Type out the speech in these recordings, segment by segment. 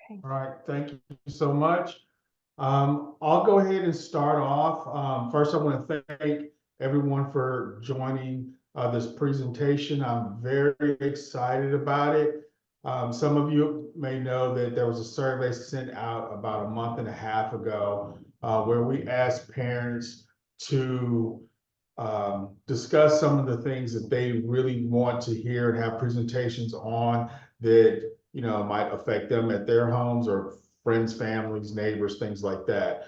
Okay. All right, thank you so much. I'll go ahead and start off. First, I want to thank everyone for joining this presentation. I'm very excited about it. Some of you may know that there was a survey sent out about a month and a half ago where we asked parents to discuss some of the things that they really want to hear and have presentations on that might affect them at their homes or friends, families, neighbors, things like that.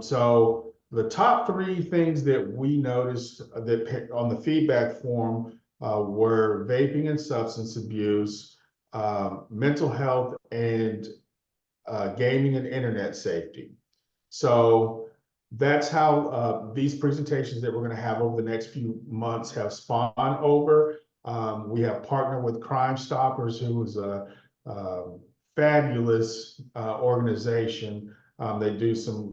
So the top three things that we noticed that on the feedback form were vaping and substance abuse, mental health, and gaming and internet safety. So that's how these presentations that we're going to have over the next few months have spawned over. We have partnered with Crime Stoppers, who is a fabulous organization. They do some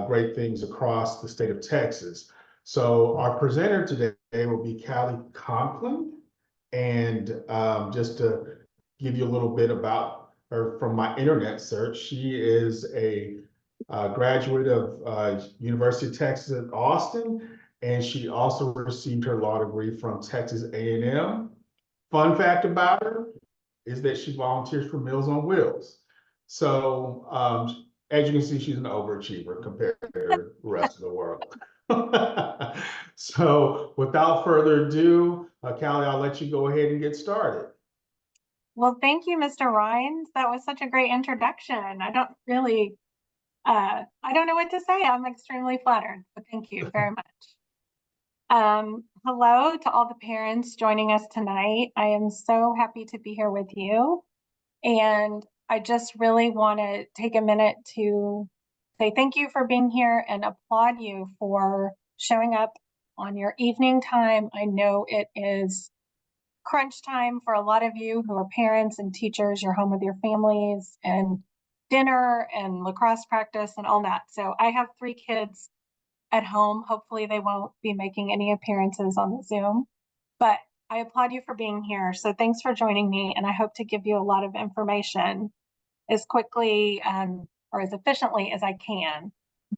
great things across the state of Texas. So our presenter today will be Callie Conklin. And just to give you a little bit about her from my internet search, she is a graduate of University of Texas at Austin, and she also received her law degree from Texas A&M. Fun fact about her is that she volunteers for Meals on Wheels. So as you can see, she's an overachiever compared to the rest of the world. So without further ado, Callie, I'll let you go ahead and get started. Well, thank you, Mr. Rhines. That was such a great introduction. I don't know what to say. I'm extremely flattered, but thank you very much. Hello to all the parents joining us tonight. I am so happy to be here with you. And I just really want to take a minute to say thank you for being here and applaud you for showing up on your evening time. I know it is crunch time for a lot of you who are parents and teachers. You're home with your families and dinner and lacrosse practice and all that. So I have 3 kids at home. Hopefully they won't be making any appearances on the Zoom, but I applaud you for being here. So thanks for joining me. And I hope to give you a lot of information as quickly or as efficiently as I can.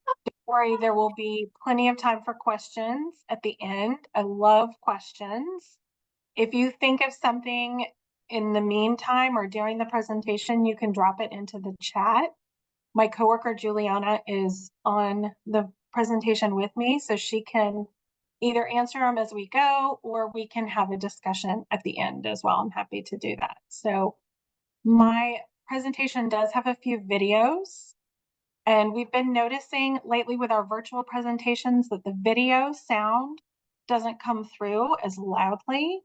Don't worry, there will be plenty of time for questions at the end. I love questions. If you think of something in the meantime or during the presentation, you can drop it into the chat. My coworker Juliana is on the presentation with me, so she can either answer them as we go or we can have a discussion at the end as well. I'm happy to do that. So my presentation does have a few videos, and we've been noticing lately with our virtual presentations that the video sound doesn't come through as loudly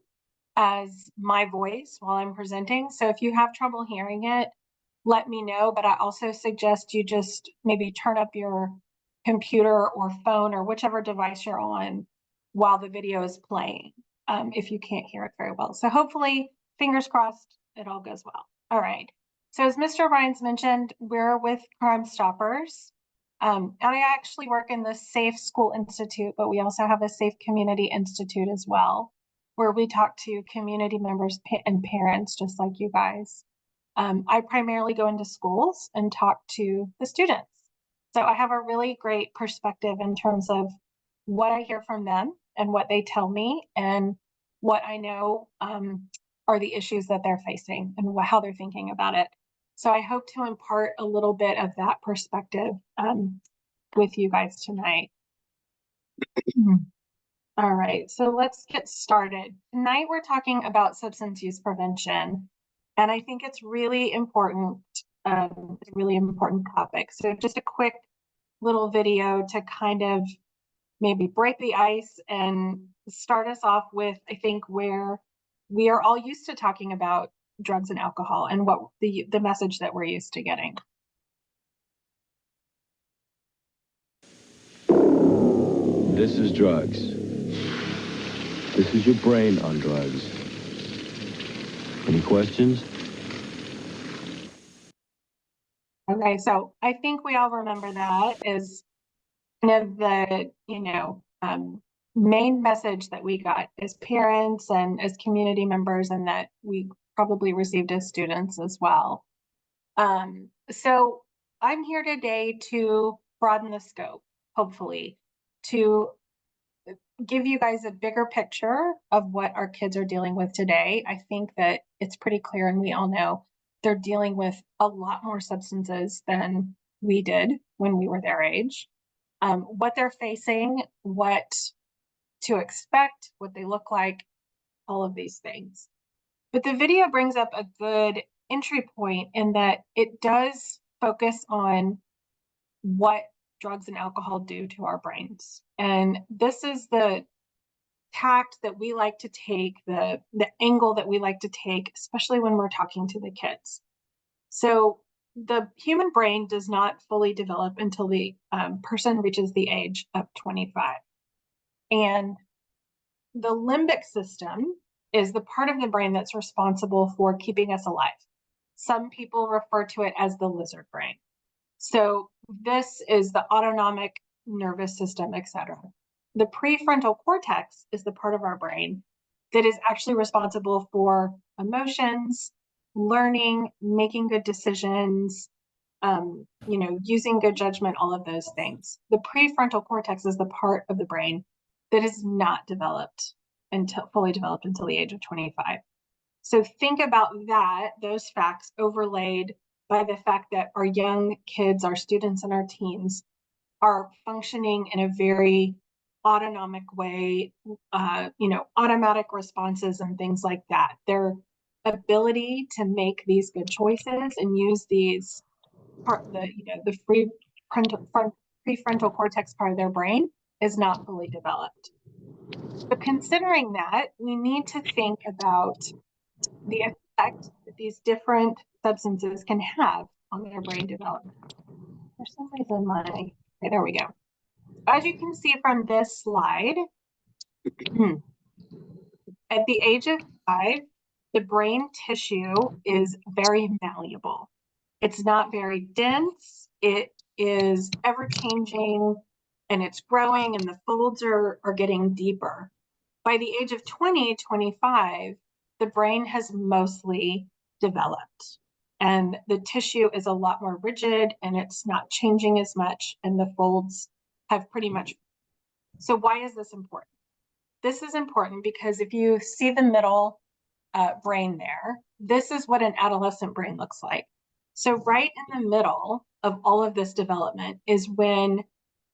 as my voice while I'm presenting. So if you have trouble hearing it, let me know, but I also suggest you just maybe turn up your computer or phone or whichever device you're on while the video is playing, if you can't hear it very well. So hopefully, fingers crossed, it all goes well. All right. So as Mr. Rhines mentioned, we're with Crime Stoppers. And I actually work in the Safe School Institute, but we also have a Safe Community Institute as well, where we talk to community members and parents just like you guys. I primarily go into schools and talk to the students. So I have a really great perspective in terms of what I hear from them and what they tell me and what I know are the issues that they're facing and how they're thinking about it. So I hope to impart a little bit of that perspective with you guys tonight. All right, so let's get started. Tonight we're talking about substance use prevention, and I think it's really important, a really important topic. So just a quick little video to kind of maybe break the ice and start us off with, I think, where we are all used to talking about drugs and alcohol and what the message that we're used to getting. This is drugs. This is your brain on drugs. Any questions? Okay, so I think we all remember that as kind of the, main message that we got as parents and as community members, and that we probably received as students as well. So I'm here today to broaden the scope, hopefully, to give you guys a bigger picture of what our kids are dealing with today. I think that it's pretty clear, and we all know they're dealing with a lot more substances than we did when we were their age. What they're facing, what to expect, what they look like, all of these things. But the video brings up a good entry point in that it does focus on what drugs and alcohol do to our brains. And this is the tact that we like to take, the angle that we like to take, especially when we're talking to the kids. So the human brain does not fully develop until the person reaches the age of 25. And the limbic system is the part of the brain that's responsible for keeping us alive. Some people refer to it as the lizard brain. So this is the autonomic nervous system, etc. The prefrontal cortex is the part of our brain that is actually responsible for emotions, learning, making good decisions, using good judgment, all of those things. The prefrontal cortex is the part of the brain that is not developed fully developed until the age of 25. So think about that, those facts overlaid by the fact that our young kids, our students and our teens are functioning in a very autonomic way, automatic responses and things like that. Their ability to make these good choices and use these the prefrontal cortex part of their brain is not fully developed. But considering that, we need to think about the effect that these different substances can have on their brain development. For some reason, okay, there we go. As you can see from this slide, at the age of 5, the brain tissue is very malleable. It's not very dense. It is ever-changing, and it's growing, and the folds are getting deeper. By the age of 20, 25, the brain has mostly developed, and the tissue is a lot more rigid, and it's not changing as much, and the folds have pretty much. So why is this important? This is important because if you see the middle brain there, this is what an adolescent brain looks like. So right in the middle of all of this development is when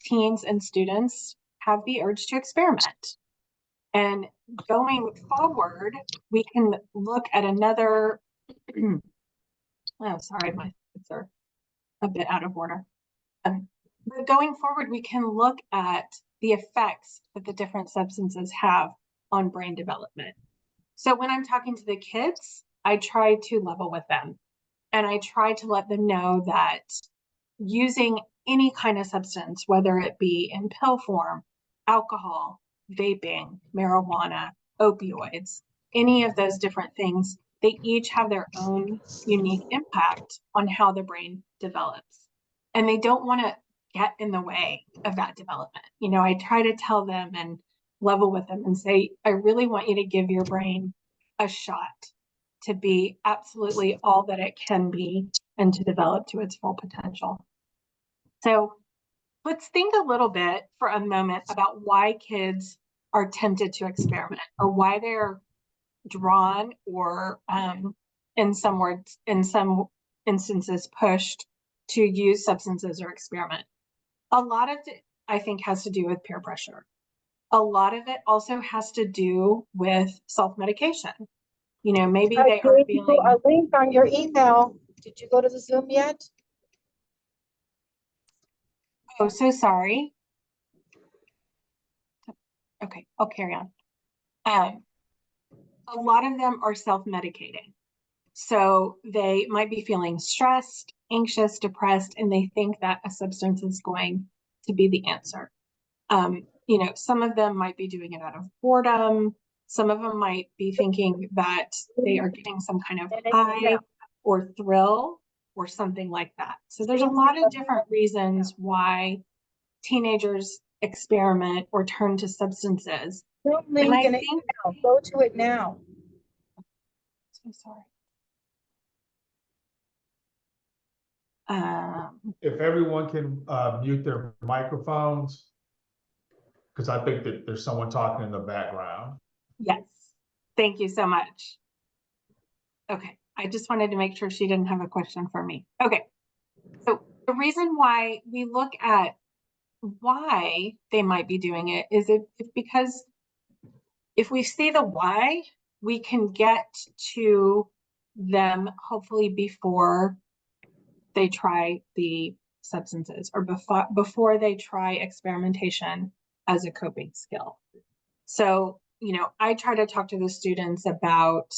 teens and students have the urge to experiment. And going forward, we can look at another, oh, sorry, my notes are a bit out of order. But going forward, we can look at the effects that the different substances have on brain development. So when I'm talking to the kids, I try to level with them. And I try to let them know that using any kind of substance, whether it be in pill form, alcohol, vaping, marijuana, opioids, any of those different things, they each have their own unique impact on how the brain develops. And they don't want to get in the way of that development. I try to tell them and level with them and say, I really want you to give your brain a shot to be absolutely all that it can be and to develop to its full potential. So let's think a little bit for a moment about why kids are tempted to experiment, or why they're drawn or in some instances pushed to use substances or experiment. A lot of it, I think, has to do with peer pressure. A lot of it also has to do with self-medication. Maybe they are feeling a link on your email. Did you go to the Zoom yet? Oh, so sorry. Okay, I'll carry on. A lot of them are self-medicating. So they might be feeling stressed, anxious, depressed, and they think that a substance is going to be the answer. Some of them might be doing it out of boredom. Some of them might be thinking that they are getting some kind of high or thrill or something like that. So there's a lot of different reasons why teenagers experiment or turn to substances. Link And I in think, email. Go to it now. so sorry. If everyone can mute their microphones, because I think that there's someone talking in the background. Yes, thank you so much. Okay, I just wanted to make sure she didn't have a question for me. Okay, so the reason why we look at why they might be doing it is because if we see the why, we can get to them hopefully before they try the substances or before they try experimentation as a coping skill. So, I try to talk to the students about,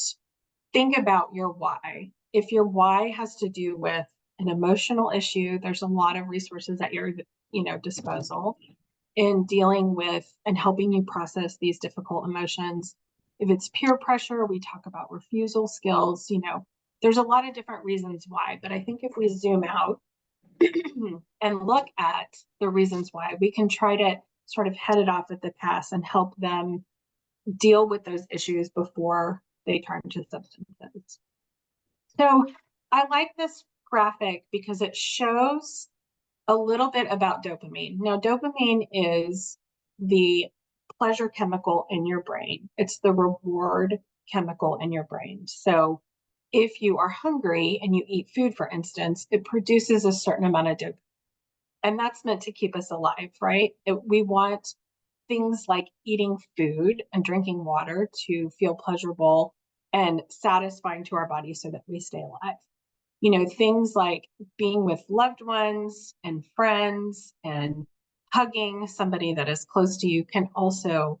think about your why. If your why has to do with an emotional issue, there's a lot of resources at your, disposal in dealing with and helping you process these difficult emotions. If it's peer pressure, we talk about refusal skills, there's a lot of different reasons why, but I think if we zoom out and look at the reasons why, we can try to sort of head it off at the pass and help them deal with those issues before they turn to substances. So I like this graphic because it shows a little bit about dopamine. Now, dopamine is the pleasure chemical in your brain. It's the reward chemical in your brain. So if you are hungry and you eat food, for instance, it produces a certain amount of dopamine. And that's meant to keep us alive, right? We want things like eating food and drinking water to feel pleasurable and satisfying to our body so that we stay alive. Things like being with loved ones and friends and hugging somebody that is close to you can also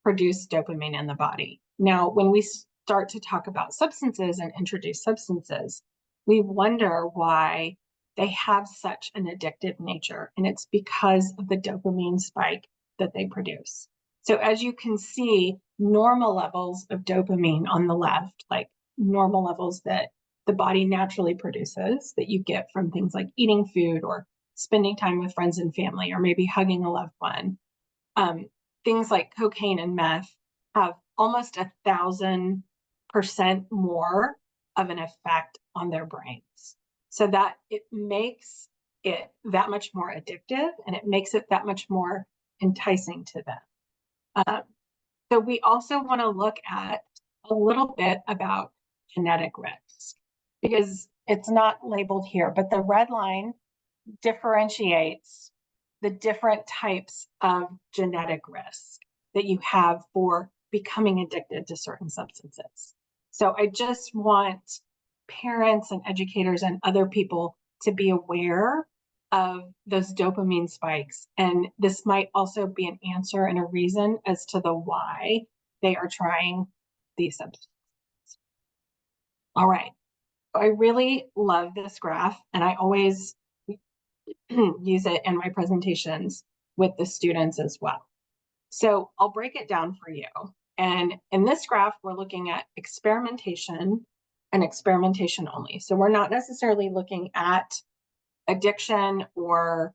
produce dopamine in the body. Now, when we start to talk about substances and introduce substances, we wonder why they have such an addictive nature, and it's because of the dopamine spike that they produce. So as you can see, normal levels of dopamine on the left, like normal levels that the body naturally produces that you get from things like eating food or spending time with friends and family, or maybe hugging a loved one. Things like cocaine and meth have almost 1,000% more of an effect on their brains. So that it makes it that much more addictive, and it makes it that much more enticing to them. So we also want to look at a little bit about genetic risk, because it's not labeled here, but the red line differentiates the different types of genetic risk that you have for becoming addicted to certain substances. So I just want parents and educators and other people to be aware of those dopamine spikes. And this might also be an answer and a reason as to the why they are trying these substances. All right. I really love this graph, and I always use it in my presentations with the students as well. So I'll break it down for you. And in this graph, we're looking at experimentation and experimentation only. So we're not necessarily looking at addiction or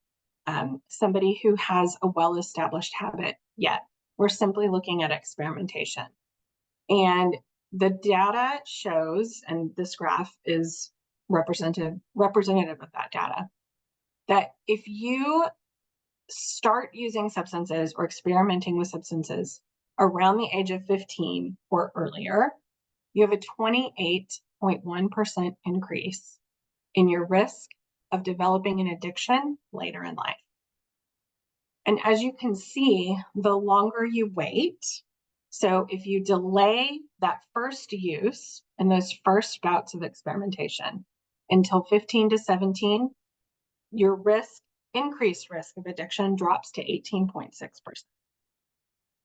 somebody who has a well-established habit yet. We're simply looking at experimentation. And the data shows, and this graph is representative of that data, that if you start using substances or experimenting with substances around the age of 15 or earlier, you have a 28.1% increase in your risk of developing an addiction later in life. And as you can see, the longer you wait, so if you delay that first use and those first bouts of experimentation until 15 to 17, your increased risk of addiction drops to 18.6%.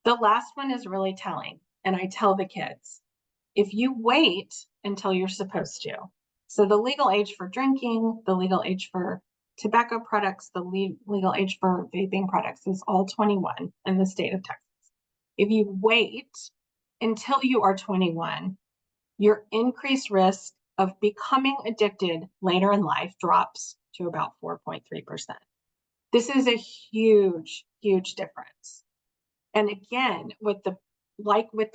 The last one is really telling, and I tell the kids, if you wait until you're supposed to, so the legal age for drinking, the legal age for tobacco products, the legal age for vaping products is all 21 in the state of Texas. If you wait until you are 21, your increased risk of becoming addicted later in life drops to about 4.3%. This is a huge, huge difference. And again, with the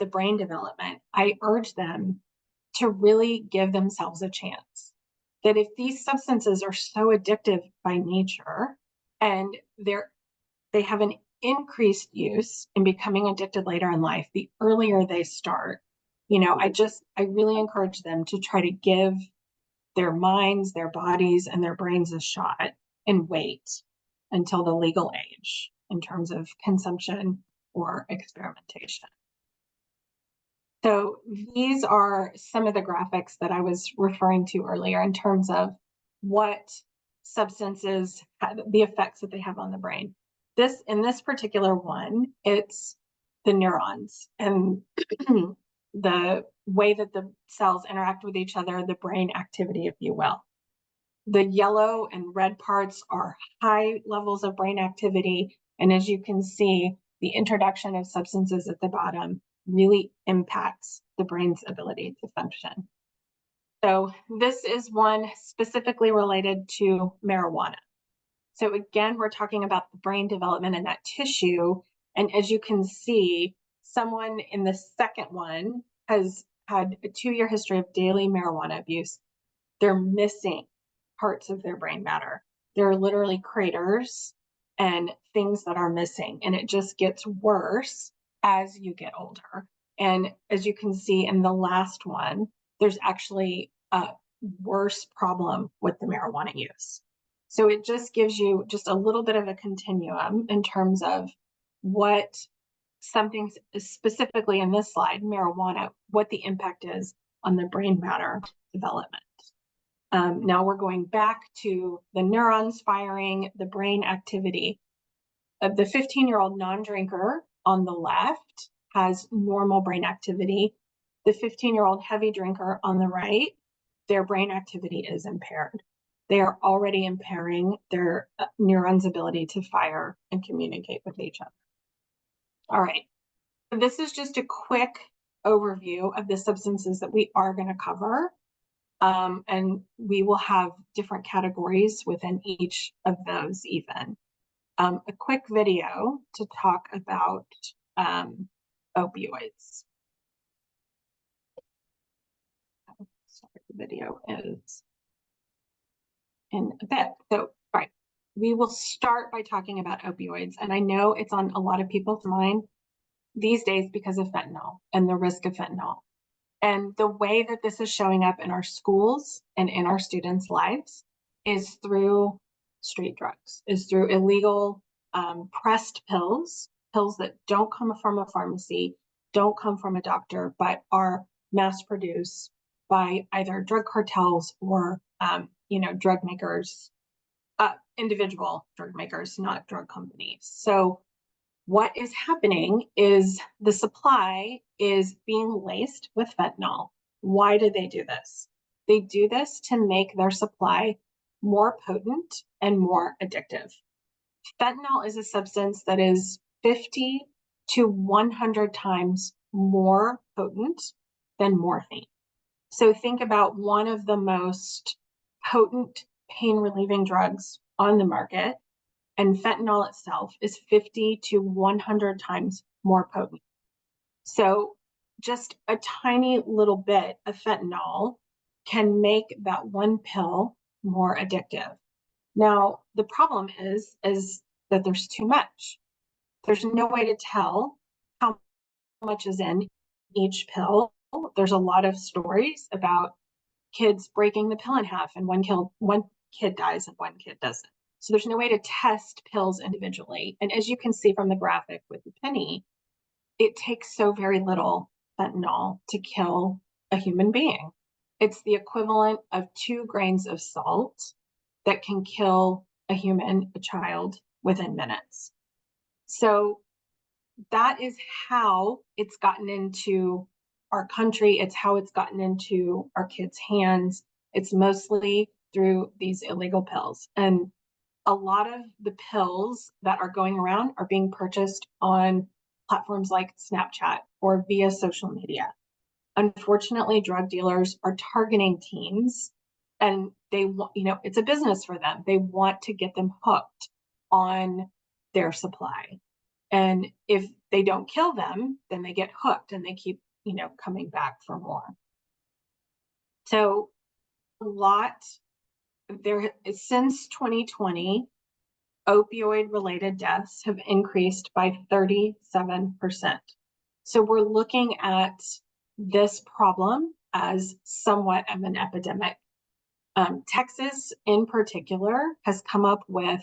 brain development, I urge them to really give themselves a chance. that if these substances are so addictive by nature and they have an increased use in becoming addicted later in life, the earlier they start, I really encourage them to try to give their minds, their bodies, and their brains a shot and wait until the legal age in terms of consumption or experimentation. So these are some of the graphics that I was referring to earlier in terms of what substances, the effects that they have on the brain. In this particular one, it's the neurons and the way that the cells interact with each other, the brain activity, if you will. The yellow and red parts are high levels of brain activity. And as you can see, the introduction of substances at the bottom really impacts the brain's ability to function. So this is one specifically related to marijuana. So again, we're talking about the brain development in that tissue. And as you can see, someone in the second one has had a 2-year history of daily marijuana abuse. They're missing parts of their brain matter. There are literally craters and things that are missing, and it just gets worse as you get older. And as you can see in the last one, there's actually a worse problem with the marijuana use. So it just gives you just a little bit of a continuum in terms of what something specifically in this slide, marijuana, what the impact is on the brain matter development. Now we're going back to the neurons firing, the brain activity. The 15-year-old non-drinker on the left has normal brain activity. The 15-year-old heavy drinker on the right, their brain activity is impaired. They are already impairing their neurons' ability to fire and communicate with each other. All right, so this is just a quick overview of the substances that we are going to cover. And we will have different categories within each of those even. A quick video to talk about opioids. Sorry, the video is in a bit. So, all right, we will start by talking about opioids. And I know it's on a lot of people's mind these days because of fentanyl and the risk of fentanyl. And the way that this is showing up in our schools and in our students' lives is through street drugs, is through illegal pressed pills that don't come from a pharmacy, don't come from a doctor, but are mass produced by either drug cartels or, drug makers, individual drug makers, not drug companies. So what is happening is the supply is being laced with fentanyl. Why do they do this? They do this to make their supply more potent and more addictive. Fentanyl is a substance that is 50 to 100 times more potent than morphine. So think about one of the most potent pain relieving drugs on the market, and fentanyl itself is 50 to 100 times more potent. So just a tiny little bit of fentanyl can make that one pill more addictive. Now, the problem is that there's too much. There's no way to tell how much is in each pill. There's a lot of stories about kids breaking the pill in half and one kid dies and one kid doesn't. So there's no way to test pills individually. And as you can see from the graphic with the penny, it takes so very little fentanyl to kill a human being. It's the equivalent of 2 grains of salt that can kill a child, within minutes. So that is how it's gotten into our country. It's how it's gotten into our kids' hands. It's mostly through these illegal pills. And a lot of the pills that are going around are being purchased on platforms like Snapchat or via social media. Unfortunately, drug dealers are targeting teens, and they want, it's a business for them. They want to get them hooked on their supply. And if they don't kill them, then they get hooked and they keep, coming back for more. So a lot since 2020, opioid-related deaths have increased by 37%. So we're looking at this problem as somewhat of an epidemic. Texas, in particular, has come up with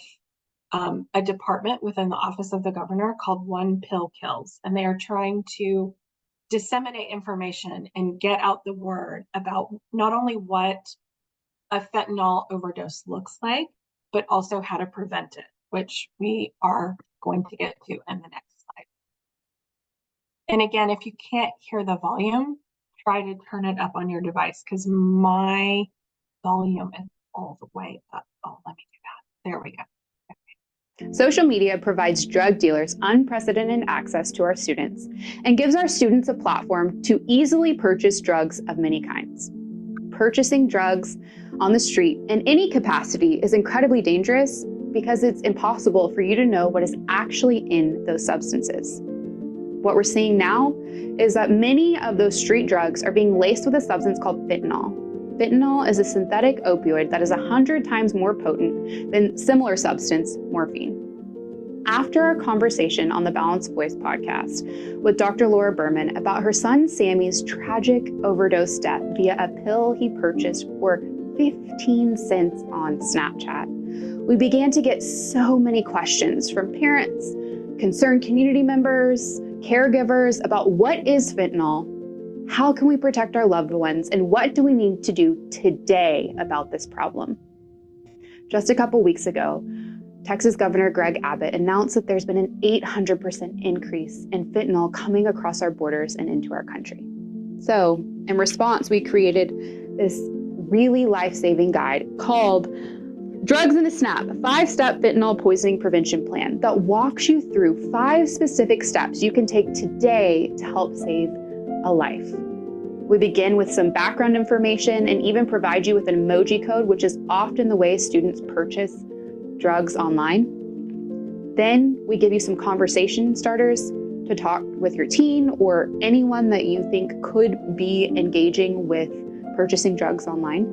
a department within the Office of the Governor called One Pill Kills, and they are trying to disseminate information and get out the word about not only what a fentanyl overdose looks like, but also how to prevent it, which we are going to get to in the next slide. And again, if you can't hear the volume, try to turn it up on your device because my volume is all the way up. Oh, let me do that. There we go. Social media provides drug dealers unprecedented access to our students and gives our students a platform to easily purchase drugs of many kinds. Purchasing drugs on the street in any capacity is incredibly dangerous because it's impossible for you to know what is actually in those substances. What we're seeing now is that many of those street drugs are being laced with a substance called fentanyl. Fentanyl is a synthetic opioid that is 100 times more potent than similar substance, morphine. After our conversation on the Balanced Voice podcast with Dr. Laura Berman about her son Sammy's tragic overdose death via a pill he purchased for 15 cents on Snapchat, we began to get so many questions from parents, concerned community members, caregivers about what is fentanyl, how can we protect our loved ones, and what do we need to do today about this problem? Just a couple weeks ago, Texas Governor Greg Abbott announced that there's been an 800% increase in fentanyl coming across our borders and into our country. So, in response, we created this really life-saving guide called Drugs in a Snap, a 5-step fentanyl poisoning prevention plan that walks you through 5 specific steps you can take today to help save a life. We begin with some background information and even provide you with an emoji code, which is often the way students purchase drugs online. Then we give you some conversation starters to talk with your teen or anyone that you think could be engaging with purchasing drugs online.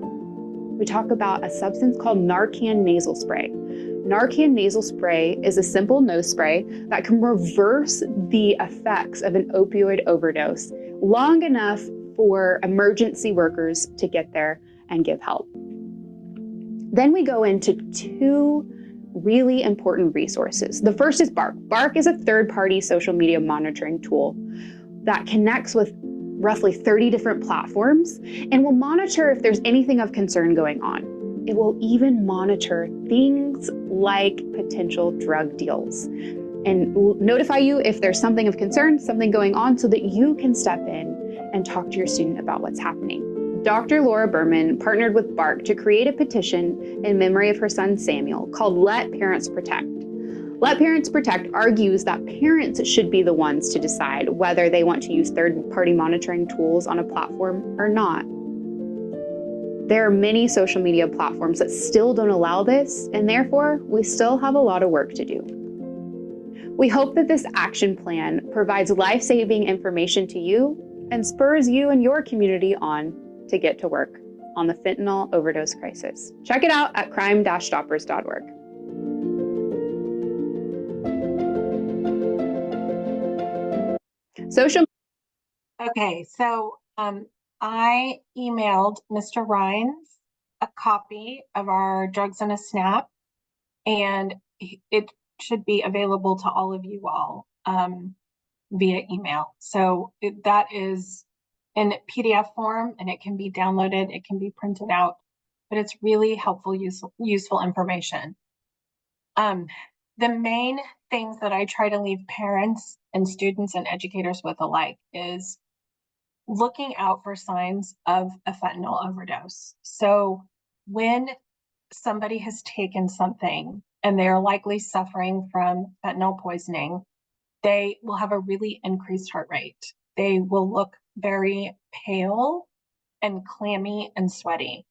We talk about a substance called Narcan nasal spray. Narcan nasal spray is a simple nose spray that can reverse the effects of an opioid overdose long enough for emergency workers to get there and give help. Then we go into 2 really important resources. The first is Bark. Bark is a third-party social media monitoring tool that connects with roughly 30 different platforms and will monitor if there's anything of concern going on. It will even monitor things like potential drug deals and notify you if there's something of concern, something going on, so that you can step in and talk to your student about what's happening. Dr. Laura Berman partnered with Bark to create a petition in memory of her son Samuel called Let Parents Protect. Let Parents Protect argues that parents should be the ones to decide whether they want to use third-party monitoring tools on a platform or not. There are many social media platforms that still don't allow this, and therefore we still have a lot of work to do. We hope that this action plan provides life-saving information to you and spurs you and your community on to get to work on the fentanyl overdose crisis. Check it out at crime-stoppers.org. Okay, so I emailed Mr. Rhines a copy of our Drugs in a Snap, and it should be available to all of you all via email. So that is in PDF form, and it can be downloaded, it can be printed out, but it's really helpful, useful information. The main things that I try to leave parents and students and educators with alike is looking out for signs of a fentanyl overdose. So when somebody has taken something and they're likely suffering from fentanyl poisoning, they will have a really increased heart rate. They will look very pale and clammy and sweaty.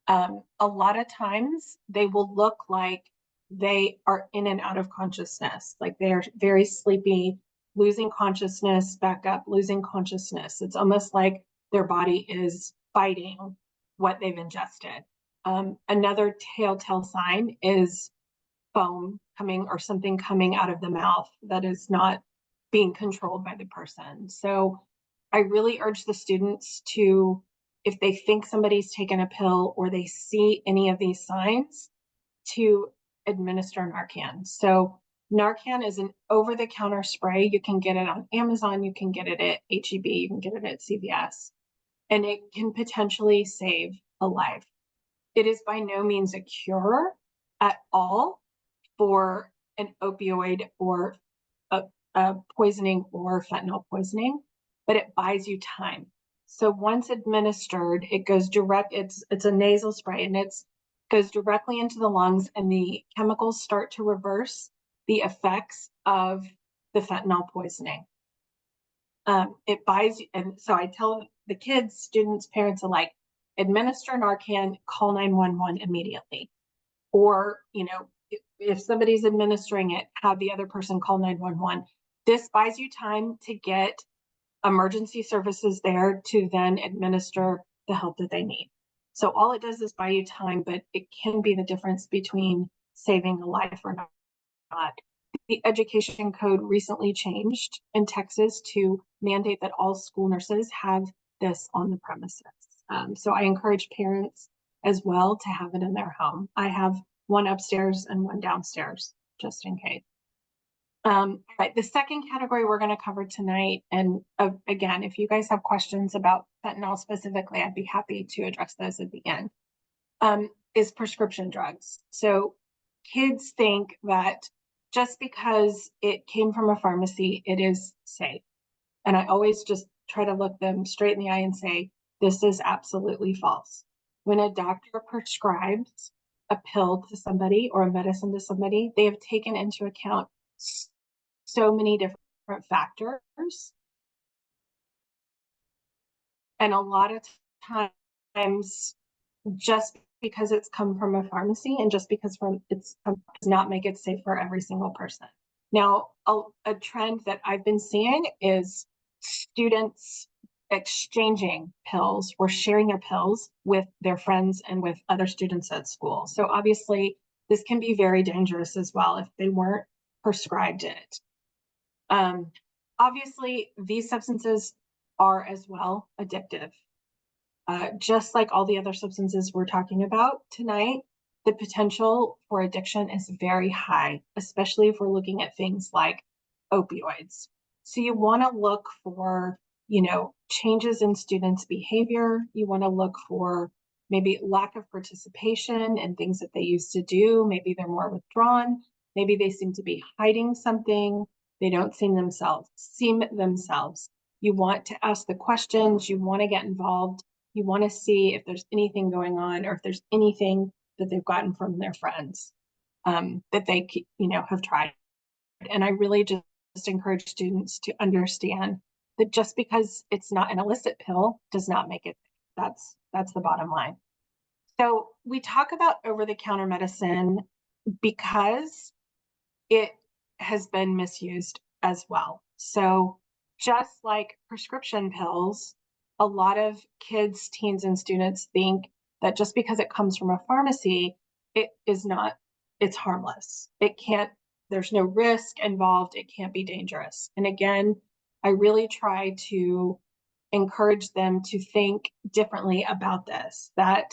A lot of times they will look like they are in and out of consciousness, like they're very sleepy, losing consciousness, back up, losing consciousness. It's almost like their body is fighting what they've ingested. Another telltale sign is foam coming or something coming out of the mouth that is not being controlled by the person. So I really urge the students to, if they think somebody's taken a pill or they see any of these signs, to administer Narcan. So Narcan is an over-the-counter spray. You can get it on Amazon, you can get it at HEB, you can get it at CVS, and it can potentially save a life. It is by no means a cure at all for an opioid or a poisoning or fentanyl poisoning, but it buys you time. So once administered, it goes direct, it's a nasal spray, and it goes directly into the lungs, and the chemicals start to reverse the effects of the fentanyl poisoning. It buys, and so I tell the kids, students, parents alike, administer Narcan, call 911 immediately. Or, if somebody's administering it, have the other person call 911. This buys you time to get emergency services there to then administer the help that they need. So all it does is buy you time, but it can be the difference between saving a life or not. The education code recently changed in Texas to mandate that all school nurses have this on the premises. So I encourage parents as well to have it in their home. I have one upstairs and one downstairs, just in case. Right, the second category we're going to cover tonight, and again, if you guys have questions about fentanyl specifically, I'd be happy to address those at the end, is prescription drugs. So kids think that just because it came from a pharmacy, it is safe. And I always just try to look them straight in the eye and say, this is absolutely false. When a doctor prescribes a pill to somebody or a medicine to somebody, they have taken into account so many different factors. And a lot of times, just because it's come from a pharmacy and just because does not make it safe for every single person. Now, a trend that I've been seeing is students exchanging pills or sharing their pills with their friends and with other students at school. So obviously, this can be very dangerous as well if they weren't prescribed it. Obviously, these substances are as well addictive. Just like all the other substances we're talking about tonight, the potential for addiction is very high, especially if we're looking at things like opioids. So you want to look for, changes in students' behavior. You want to look for maybe lack of participation in things that they used to do. Maybe they're more withdrawn. Maybe they seem to be hiding something. They don't seem themselves. You want to ask the questions. You want to get involved. You want to see if there's anything going on or if there's anything that they've gotten from their friends that they, have tried. And I really just encourage students to understand that just because it's not an illicit pill does not make it. That's the bottom line. So we talk about over-the-counter medicine because it has been misused as well. So just like prescription pills, a lot of kids, teens, and students think that just because it comes from a pharmacy, it's harmless. There's no risk involved. It can't be dangerous. And again, I really try to encourage them to think differently about this, that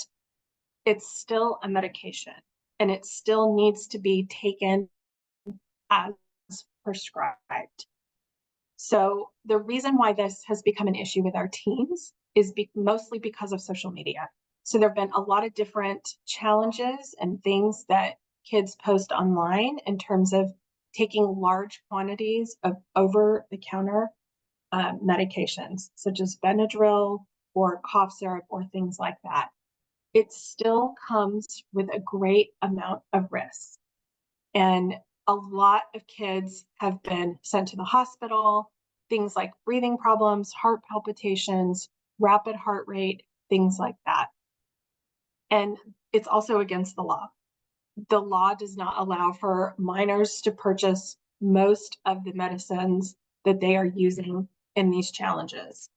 it's still a medication and it still needs to be taken as prescribed. So the reason why this has become an issue with our teens is mostly because of social media. So there have been a lot of different challenges and things that kids post online in terms of taking large quantities of over-the-counter medications, such as Benadryl or cough syrup or things like that. It still comes with a great amount of risk. And a lot of kids have been sent to the hospital, things like breathing problems, heart palpitations, rapid heart rate, things like that. And it's also against the law. The law does not allow for minors to purchase most of the medicines that they are using in these challenges.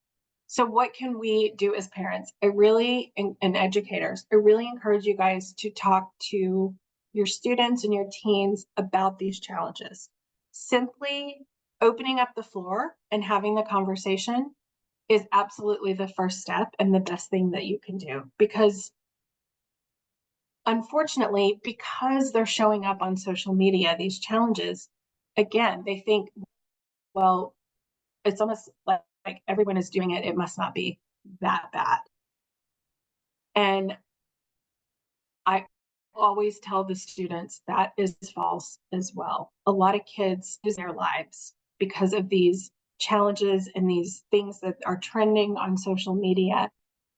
So what can we do as parents? And educators, I really encourage you guys to talk to your students and your teens about these challenges. Simply opening up the floor and having the conversation is absolutely the first step and the best thing that you can do, because unfortunately, because they're showing up on social media, these challenges, again, they think, well, it's almost like everyone is doing it. It must not be that bad. And I always tell the students that is false as well. A lot of kids lose their lives because of these challenges and these things that are trending on social media.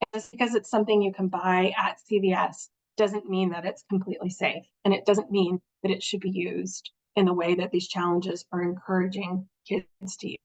And just because it's something you can buy at CVS doesn't mean that it's completely safe. And it doesn't mean that it should be used in the way that these challenges are encouraging kids to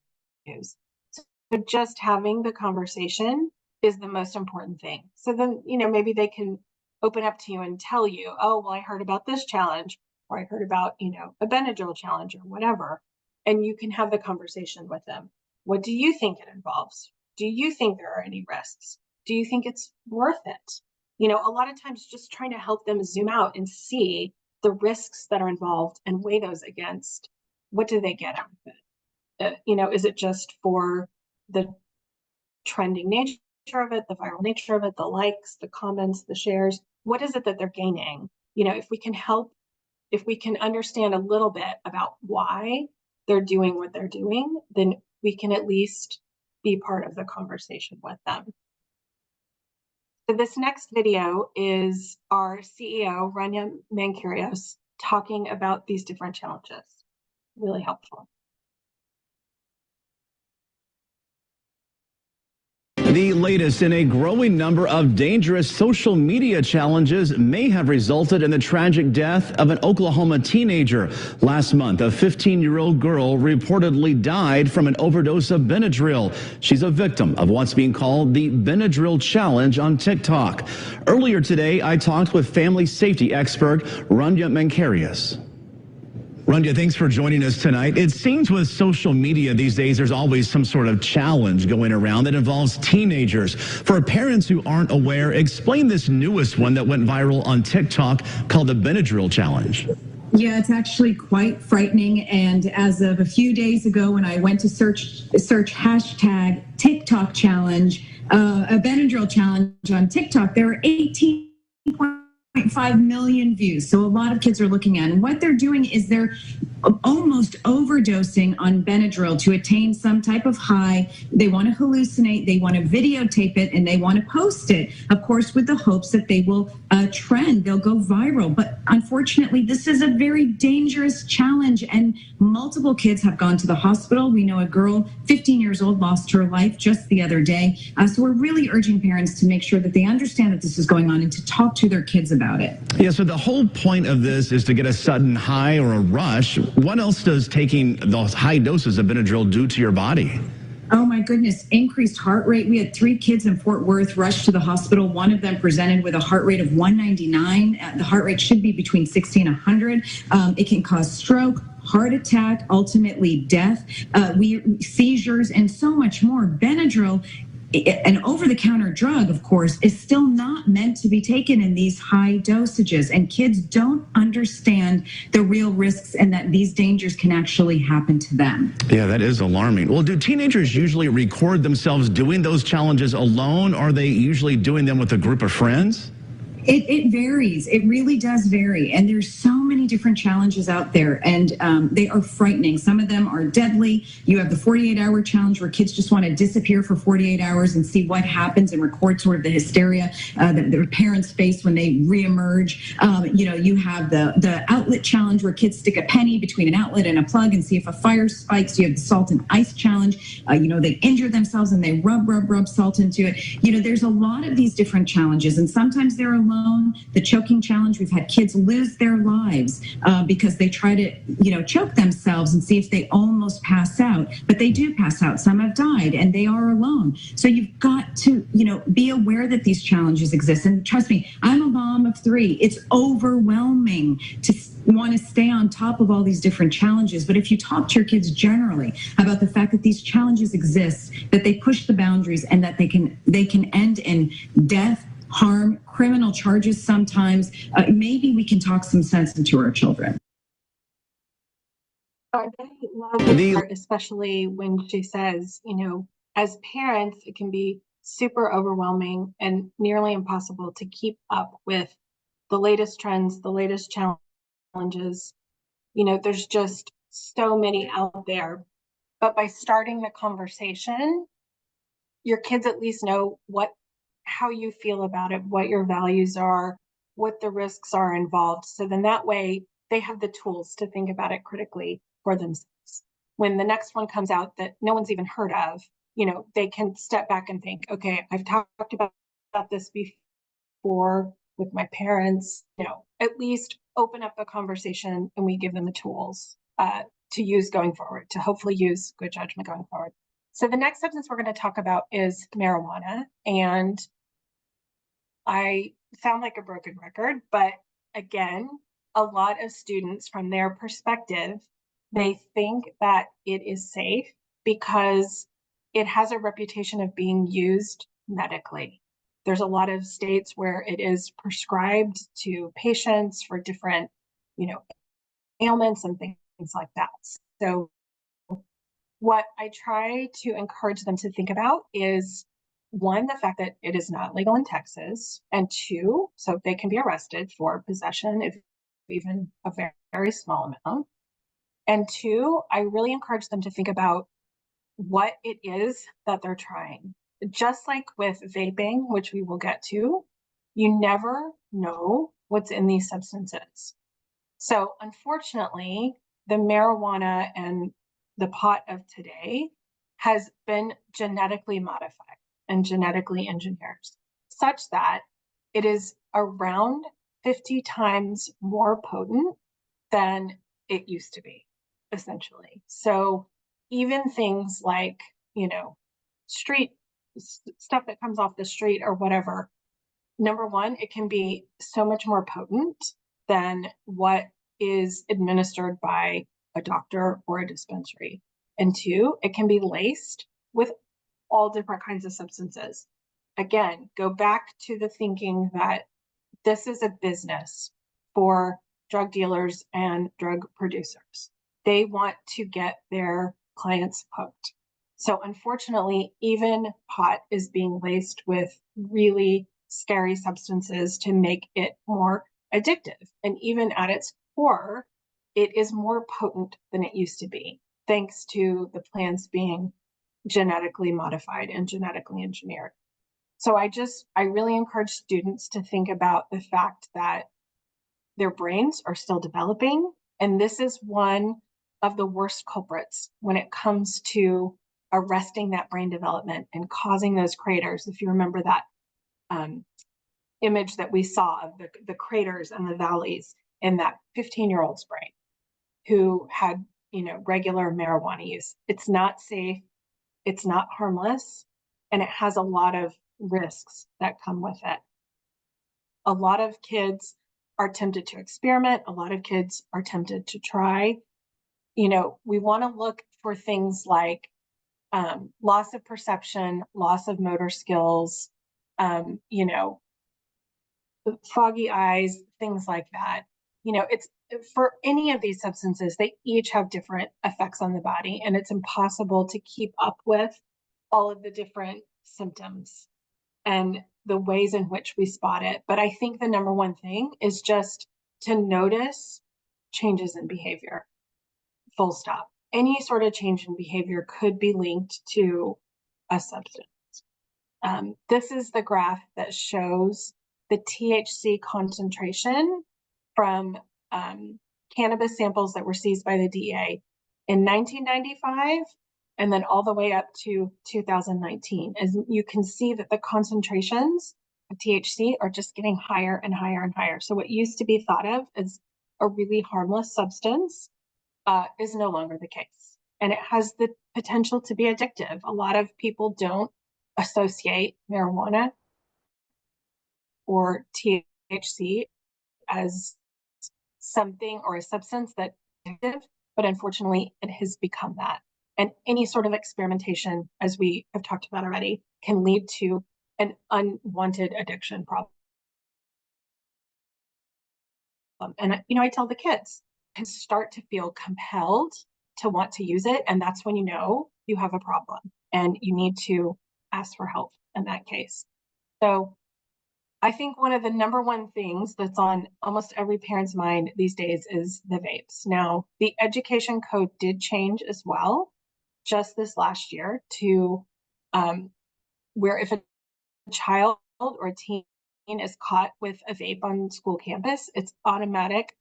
use. So just having the conversation is the most important thing. So then, maybe they can open up to you and tell you, oh, well, I heard about this challenge, or I heard about, a Benadryl challenge or whatever. And you can have the conversation with them. What do you think it involves? Do you think there are any risks? Do you think it's worth it? A lot of times just trying to help them zoom out and see the risks that are involved and weigh those against what do they get out of it? Is it just for the trending nature of it, the viral nature of it, the likes, the comments, the shares? What is it that they're gaining? If we can understand a little bit about why they're doing what they're doing, then we can at least be part of the conversation with them. So this next video is our CEO, Rania Mankiros, talking about these different challenges. Really helpful. The latest in a growing number of dangerous social media challenges may have resulted in the tragic death of an Oklahoma teenager. Last month, a 15-year-old girl reportedly died from an overdose of Benadryl. She's a victim of what's being called the Benadryl Challenge on TikTok. Earlier today, I talked with family safety expert Rania Mankiros. Rania, thanks for joining us tonight. It seems with social media these days, there's always some sort of challenge going around that involves teenagers. For parents who aren't aware, explain this newest one that went viral on TikTok called the Benadryl Challenge. Yeah, it's actually quite frightening. And as of a few days ago, when I went to search hashtag TikTok challenge, a Benadryl challenge on TikTok, there were 18.5 million views. So a lot of kids are looking at it. And what they're doing is they're almost overdosing on Benadryl to attain some type of high. They want to hallucinate, they want to videotape it, and they want to post it, of course, with the hopes that they will trend, they'll go viral. But unfortunately, this is a very dangerous challenge, and multiple kids have gone to the hospital. We know a girl, 15 years old, lost her life just the other day. So we're really urging parents to make sure that they understand that this is going on and to talk to their kids about it. Yeah, so the whole point of this is to get a sudden high or a rush. What else does taking those high doses of Benadryl do to your body? Oh my goodness, increased heart rate. We had 3 kids in Fort Worth rushed to the hospital. One of them presented with a heart rate of 199. The heart rate should be between 60 and 100. It can cause stroke, heart attack, ultimately death, seizures, and so much more. Benadryl, an over-the-counter drug, of course, is still not meant to be taken in these high dosages, and kids don't understand the real risks and that these dangers can actually happen to them. Yeah, that is alarming. Well, do teenagers usually record themselves doing those challenges alone, or are they usually doing them with a group of friends? It varies. It really does vary. And there's so many different challenges out there, and they are frightening. Some of them are deadly. You have the 48-hour challenge where kids just want to disappear for 48 hours and see what happens and record sort of the hysteria that their parents face when they reemerge. You have the outlet challenge where kids stick a penny between an outlet and a plug and see if a fire spikes. You have the salt and ice challenge. They injure themselves and they rub salt into it. There's a lot of these different challenges, and sometimes they're alone. alone. The choking challenge, we've had kids lose their lives because they try to, choke themselves and see if they almost pass out, but they do pass out. Some have died and they are alone. So you've got to, be aware that these challenges exist. And trust me, I'm a mom of 3. It's overwhelming to want to stay on top of all these different challenges. But if you talk to your kids generally about the fact that these challenges exist, that they push the boundaries, and that they can end in death, harm, criminal charges sometimes, maybe we can talk some sense into our children. I love this part, especially when she says, as parents, it can be super overwhelming and nearly impossible to keep up with the latest trends, the latest challenges. There's just so many out there. But by starting the conversation, your kids at least know how you feel about it, what your values are, what the risks are involved. So then that way they have the tools to think about it critically for themselves. When the next one comes out that no one's even heard of, they can step back and think, okay, I've talked about this before with my parents, at least open up the conversation and we give them the tools to use going forward, to hopefully use good judgment going forward. So the next substance we're going to talk about is marijuana. And I sound like a broken record, but again, a lot of students from their perspective, they think that it is safe because it has a reputation of being used medically. There's a lot of states where it is prescribed to patients for different, ailments and things like that. So what I try to encourage them to think about is, 1, the fact that it is not legal in Texas, and 2, so they can be arrested for possession, if even a very, very small amount. And 2, I really encourage them to think about what it is that they're trying. Just like with vaping, which we will get to, you never know what's in these substances. So unfortunately, the marijuana and the pot of today has been genetically modified and genetically engineered such that it is around 50 times more potent than it used to be, essentially. So even things like, street stuff that comes off the street or whatever, number 1, it can be so much more potent than what is administered by a doctor or a dispensary. And 2, it can be laced with all different kinds of substances. Again, go back to the thinking that this is a business for drug dealers and drug producers. They want to get their clients hooked. So unfortunately, even pot is being laced with really scary substances to make it more addictive. And even at its core, it is more potent than it used to be, thanks to the plants being genetically modified and genetically engineered. So I really encourage students to think about the fact that their brains are still developing. And this is one of the worst culprits when it comes to arresting that brain development and causing those craters. If you remember that image that we saw of the craters and the valleys in that 15-year-old's brain who had, regular marijuana use. It's not safe, it's not harmless, and it has a lot of risks that come with it. A lot of kids are tempted to experiment. A lot of kids are tempted to try. We want to look for things like loss of perception, loss of motor skills, foggy eyes, things like that. It's for any of these substances, they each have different effects on the body, and it's impossible to keep up with all of the different symptoms and the ways in which we spot it. But I think the number one thing is just to notice changes in behavior, full stop. Any sort of change in behavior could be linked to a substance. This is the graph that shows the THC concentration from cannabis samples that were seized by the DEA in 1995 and then all the way up to 2019. As you can see that the concentrations of THC are just getting higher and higher and higher. So what used to be thought of as a really harmless substance is no longer the case. And it has the potential to be addictive. A lot of people don't associate marijuana or THC as something or a substance that's addictive, but unfortunately it has become that. And any sort of experimentation, as we have talked about already, can lead to an unwanted addiction problem. And I tell the kids, can start to feel compelled to want to use it, and that's when you know you have a problem and you need to ask for help in that case. So I think one of the number one things that's on almost every parent's mind these days is the vapes. Now, the education code did change as well just this last year to where if a child or a teen is caught with a vape on school campus, it's automatic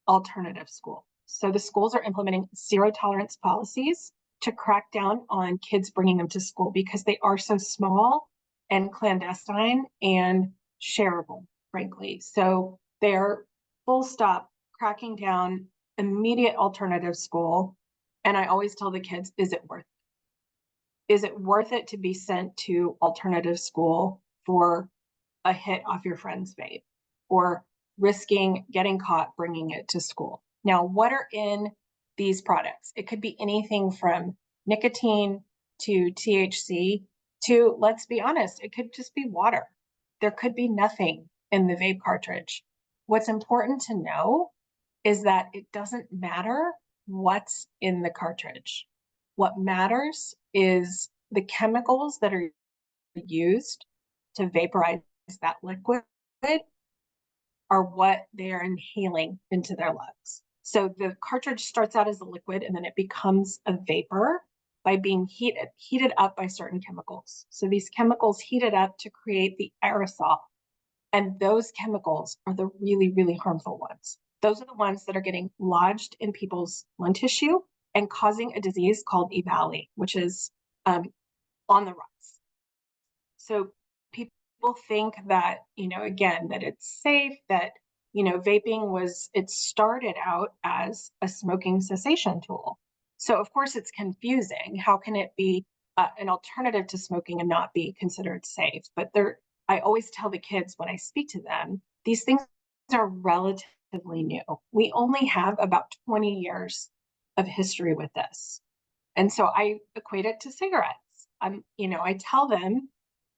alternative school. So the schools are implementing zero tolerance policies to crack down on kids bringing them to school because they are so small and clandestine and shareable, frankly. So they're full stop cracking down immediate alternative school. And I always tell the kids, is it worth it? Is it worth it to be sent to alternative school for a hit off your friend's vape or risking getting caught bringing it to school? Now, what are in these products? It could be anything from nicotine to THC to, let's be honest, it could just be water. There could be nothing in the vape cartridge. What's important to know is that it doesn't matter what's in the cartridge. What matters is the chemicals that are used to vaporize that liquid are what they are inhaling into their lungs. So the cartridge starts out as a liquid and then it becomes a vapor by being heated up by certain chemicals. So these chemicals heated up to create the aerosol. And those chemicals are the really, really harmful ones. Those are the ones that are getting lodged in people's lung tissue and causing a disease called EVALI, which is on the rise. So people think that, again, that it's safe, that, vaping it started out as a smoking cessation tool. So of course it's confusing. How can it be an alternative to smoking and not be considered safe? But I always tell the kids when I speak to them, these things are relatively new. We only have about 20 years of history with this. And so I equate it to cigarettes. I tell them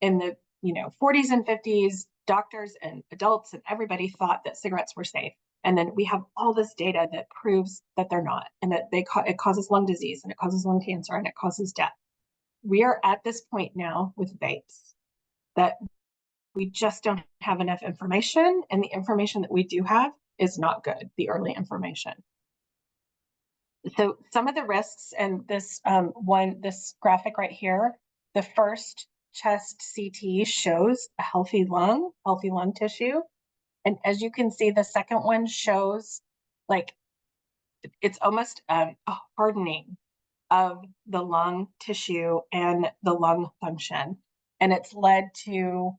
in the 40s and 50s, doctors and adults and everybody thought that cigarettes were safe. And then we have all this data that proves that they're not, and that it causes lung disease, and it causes lung cancer, and it causes death. We are at this point now with vapes that we just don't have enough information, and the information that we do have is not good, the early information. So some of the risks, and this graphic right here, the first chest CT shows a healthy lung tissue. And as you can see, the second one shows it's almost a hardening of the lung tissue and the lung function. And it's led to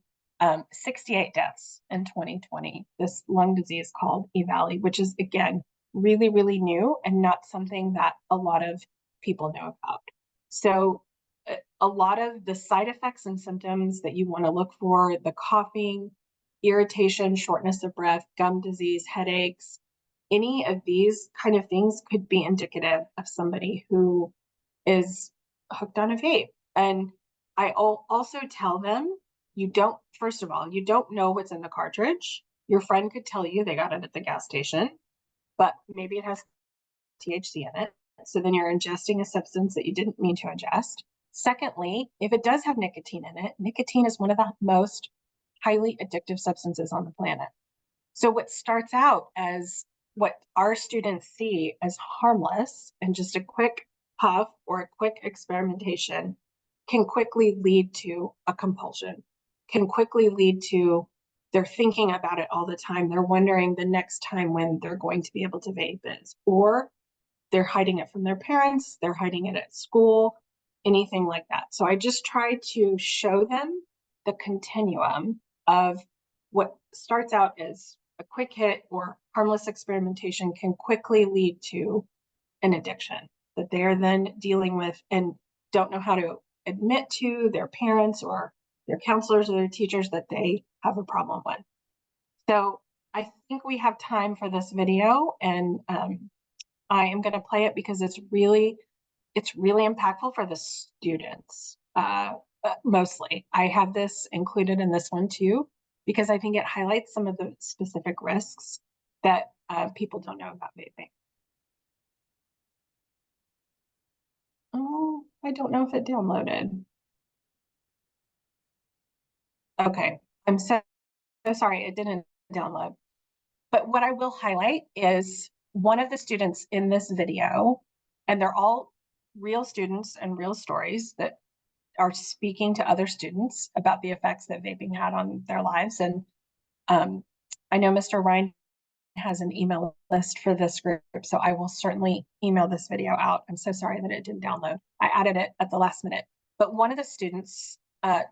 68 deaths in 2020, this lung disease called EVALI, which is, again, really, really new and not something that a lot of people know about. So a lot of the side effects and symptoms that you want to look for, the coughing, irritation, shortness of breath, gum disease, headaches, any of these kind of things could be indicative of somebody who is hooked on a vape. And I also tell them, first of all, you don't know what's in the cartridge. Your friend could tell you they got it at the gas station, but maybe it has THC in it. So then you're ingesting a substance that you didn't mean to ingest. Secondly, if it does have nicotine in it, nicotine is one of the most highly addictive substances on the planet. So what starts out as what our students see as harmless and just a quick puff or a quick experimentation can quickly lead to a compulsion, can quickly lead to they're thinking about it all the time. They're wondering the next time when they're going to be able to vape is, or they're hiding it from their parents, they're hiding it at school, anything like that. So I just try to show them the continuum of what starts out as a quick hit or harmless experimentation can quickly lead to an addiction that they're then dealing with and don't know how to admit to their parents or their counselors or their teachers that they have a problem with. So I think we have time for this video, and I am going to play it because it's really impactful for the students. Mostly, I have this included in this one too, because I think it highlights some of the specific risks that people don't know about vaping. Oh, I don't know if it downloaded. Okay, I'm so sorry, it didn't download. But what I will highlight is one of the students in this video, and they're all real students and real stories that are speaking to other students about the effects that vaping had on their lives. And I know Mr. Ryan has an email list for this group, so I will certainly email this video out. I'm so sorry that it didn't download. I added it at the last minute. But one of the students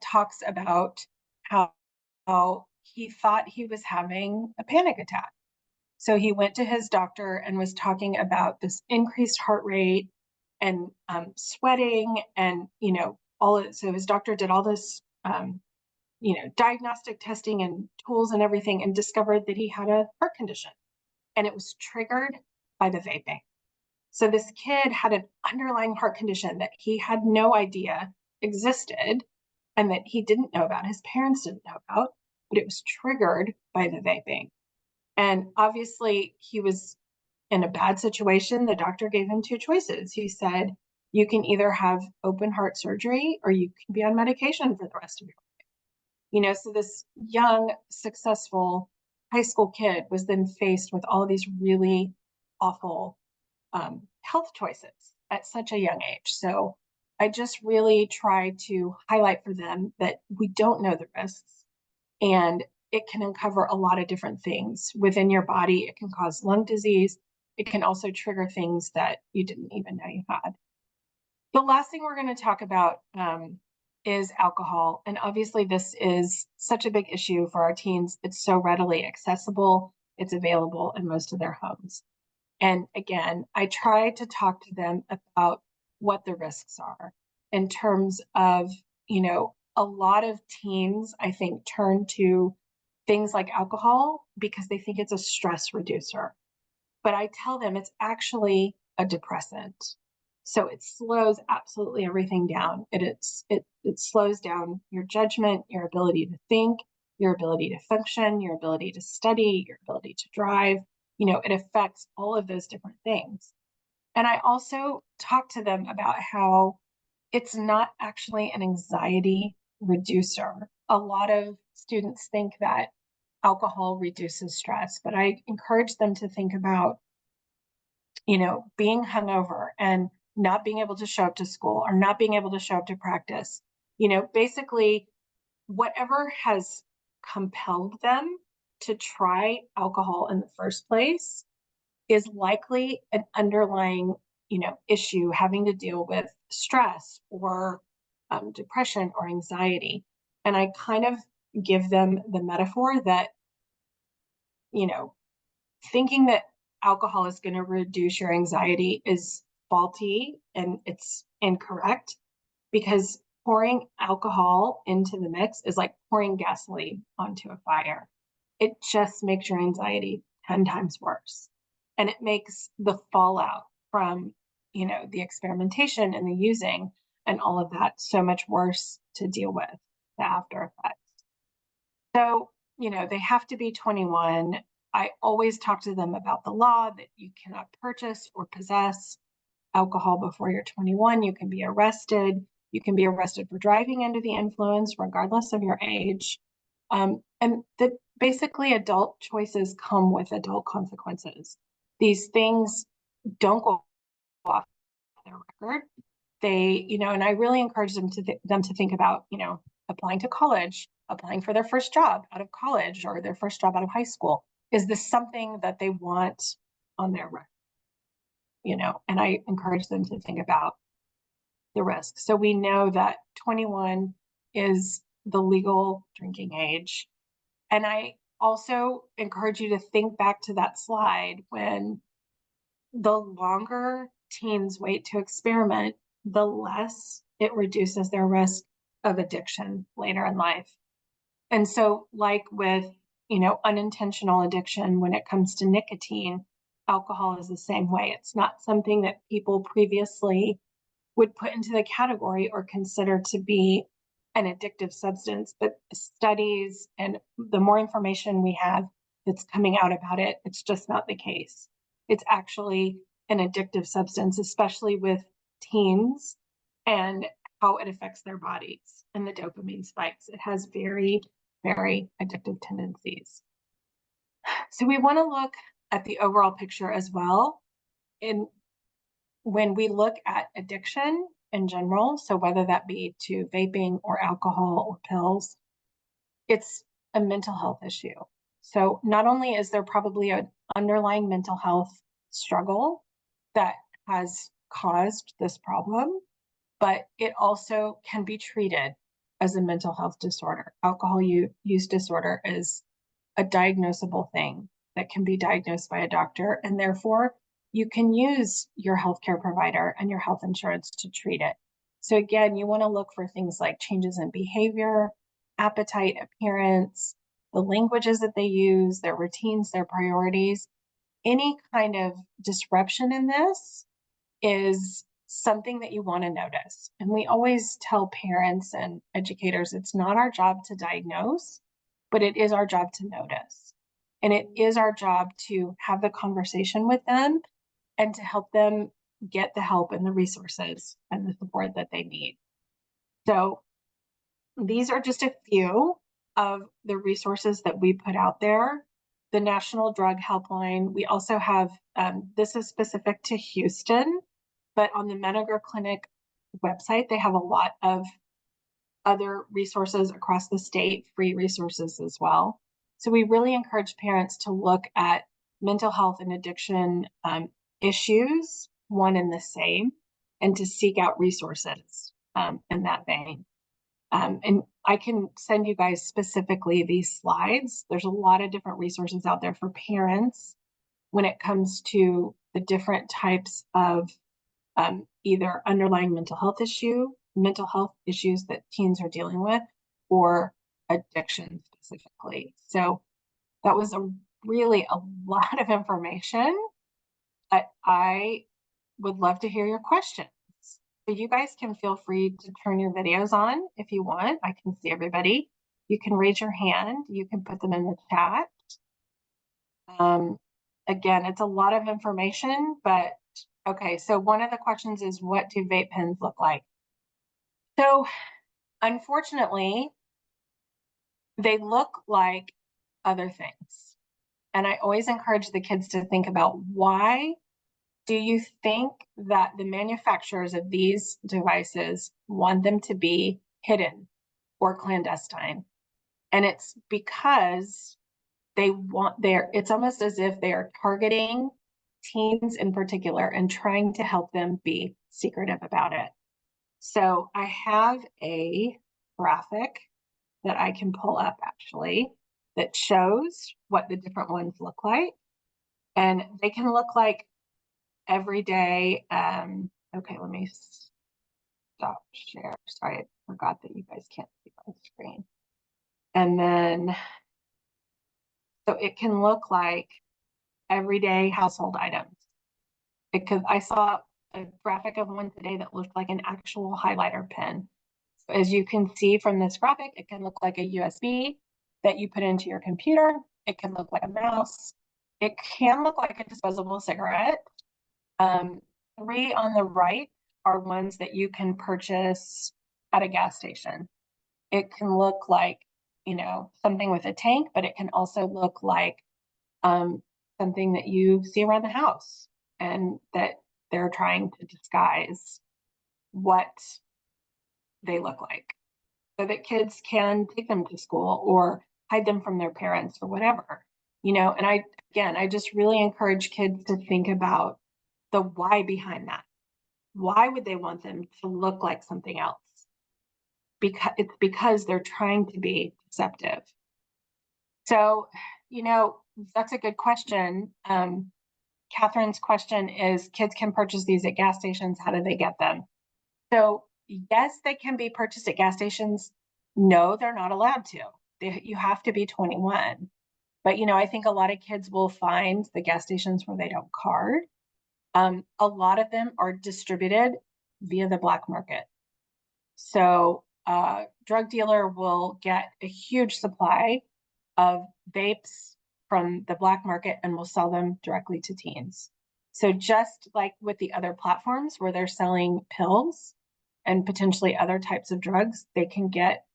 talks about how he thought he was having a panic attack. So he went to his doctor and was talking about this increased heart rate and sweating and, so his doctor did all this, diagnostic testing and tools and everything and discovered that he had a heart condition, and it was triggered by the vaping. So this kid had an underlying heart condition that he had no idea existed and that he didn't know about, his parents didn't know about, but it was triggered by the vaping. And obviously he was in a bad situation. The doctor gave him two choices. He said, you can either have open heart surgery or you can be on medication for the rest of your life. So this young, successful high school kid was then faced with all of these really awful health choices at such a young age. So I just really try to highlight for them that we don't know the risks, and it can uncover a lot of different things within your body. It can cause lung disease. It can also trigger things that you didn't even know you had. The last thing we're going to talk about is alcohol. And obviously this is such a big issue for our teens. It's so readily accessible. It's available in most of their homes. And again, I try to talk to them about what the risks are in terms of, a lot of teens, I think, turn to things like alcohol because they think it's a stress reducer. But I tell them it's actually a depressant. So it slows absolutely everything down. It slows down your judgment, your ability to think, your ability to function, your ability to study, your ability to drive. It affects all of those different things. And I also talk to them about how it's not actually an anxiety reducer. A lot of students think that alcohol reduces stress, but I encourage them to think about, being hungover and not being able to show up to school or not being able to show up to practice. Basically whatever has compelled them to try alcohol in the first place is likely an underlying, issue having to deal with stress or depression or anxiety. And I kind of give them the metaphor that, thinking that alcohol is going to reduce your anxiety is faulty and it's incorrect, because pouring alcohol into the mix is like pouring gasoline onto a fire. It just makes your anxiety 10 times worse. And it makes the fallout from, the experimentation and the using and all of that so much worse to deal with, the after effects. So, they have to be 21. I always talk to them about the law that you cannot purchase or possess alcohol before you're 21. You can be arrested. You can be arrested for driving under the influence, regardless of your age. And that basically adult choices come with adult consequences. These things don't go off their record. They, and I really encourage them to think about, applying to college, applying for their first job out of college or their first job out of high school. Is this something that they want on their record? And I encourage them to think about the risk. So we know that 21 is the legal drinking age. And I also encourage you to think back to that slide when the longer teens wait to experiment, the less it reduces their risk of addiction later in life. And so, like with, unintentional addiction, when it comes to nicotine, alcohol is the same way. It's not something that people previously would put into the category or consider to be an addictive substance, but studies and the more information we have that's coming out about it, it's just not the case. It's actually an addictive substance, especially with teens and how it affects their bodies and the dopamine spikes. It has very, very addictive tendencies. So we want to look at the overall picture as well. And when we look at addiction in general, so whether that be to vaping or alcohol or pills, it's a mental health issue. So not only is there probably an underlying mental health struggle that has caused this problem, but it also can be treated as a mental health disorder. Alcohol use disorder is a diagnosable thing that can be diagnosed by a doctor, and therefore you can use your healthcare provider and your health insurance to treat it. So again, you want to look for things like changes in behavior, appetite, appearance, the languages that they use, their routines, their priorities. Any kind of disruption in this is something that you want to notice. And we always tell parents and educators, it's not our job to diagnose, but it is our job to notice. And it is our job to have the conversation with them and to help them get the help and the resources and the support that they need. So these are just a few of the resources that we put out there. The National Drug Helpline, we also have, this is specific to Houston, but on the Menninger Clinic website, they have a lot of other resources across the state, free resources as well. So we really encourage parents to look at mental health and addiction issues, one and the same, and to seek out resources in that vein. And I can send you guys specifically these slides. There's a lot of different resources out there for parents when it comes to the different types of either underlying mental health issues that teens are dealing with, or addiction specifically. So that was really a lot of information. I would love to hear your questions. So you guys can feel free to turn your videos on if you want. I can see everybody. You can raise your hand. You can put them in the chat. Again, it's a lot of information, but okay. So one of the questions is, what do vape pens look like? So unfortunately, they look like other things. And I always encourage the kids to think about, why do you think that the manufacturers of these devices want them to be hidden or clandestine? And it's because it's almost as if they are targeting teens in particular and trying to help them be secretive about it. So I have a graphic that I can pull up actually that shows what the different ones look like. And they can look like everyday, okay, let me stop share. Sorry, I forgot that you guys can't see my screen. And then, so it can look like everyday household items. Because I saw a graphic of one today that looked like an actual highlighter pen. So as you can see from this graphic, it can look like a USB that you put into your computer. It can look like a mouse. It can look like a disposable cigarette. 3 on the right are ones that you can purchase at a gas station. It can look like, something with a tank, but it can also look like something that you see around the house, and that they're trying to disguise what they look like so that kids can take them to school or hide them from their parents or whatever, and I just really encourage kids to think about the why behind that. Why would they want them to look like something else? Because they're trying to be deceptive. So, that's a good question. Catherine's question is, kids can purchase these at gas stations. How do they get them? So yes, they can be purchased at gas stations. No, they're not allowed to. You have to be 21. But, I think a lot of kids will find the gas stations where they don't card. A lot of them are distributed via the black market. So drug dealer will get a huge supply of vapes from the black market and will sell them directly to teens. So just like with the other platforms where they're selling pills and potentially other types of drugs, they can get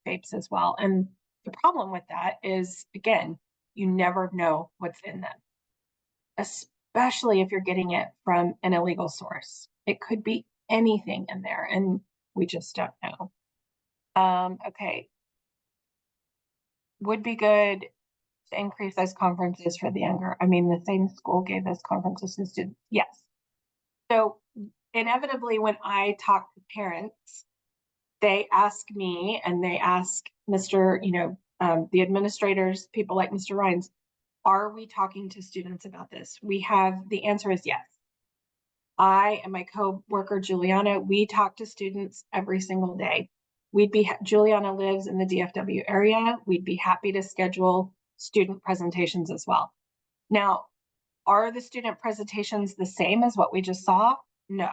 vapes as well. And the problem with that is, again, you never know what's in them, especially if you're getting it from an illegal source. It could be anything in there, and we just don't know. Okay. Would be good to increase those conferences for the younger. I mean, the same school gave those conferences to students. Yes. So inevitably, when I talk to parents, they ask me and they ask Mr., the administrators, people like Mr. Rines, are we talking to students about this? The answer is yes. I and my co-worker, Juliana, we talk to students every single day. Juliana lives in the DFW area. We'd be happy to schedule student presentations as well. Now, are the student presentations the same as what we just saw? No,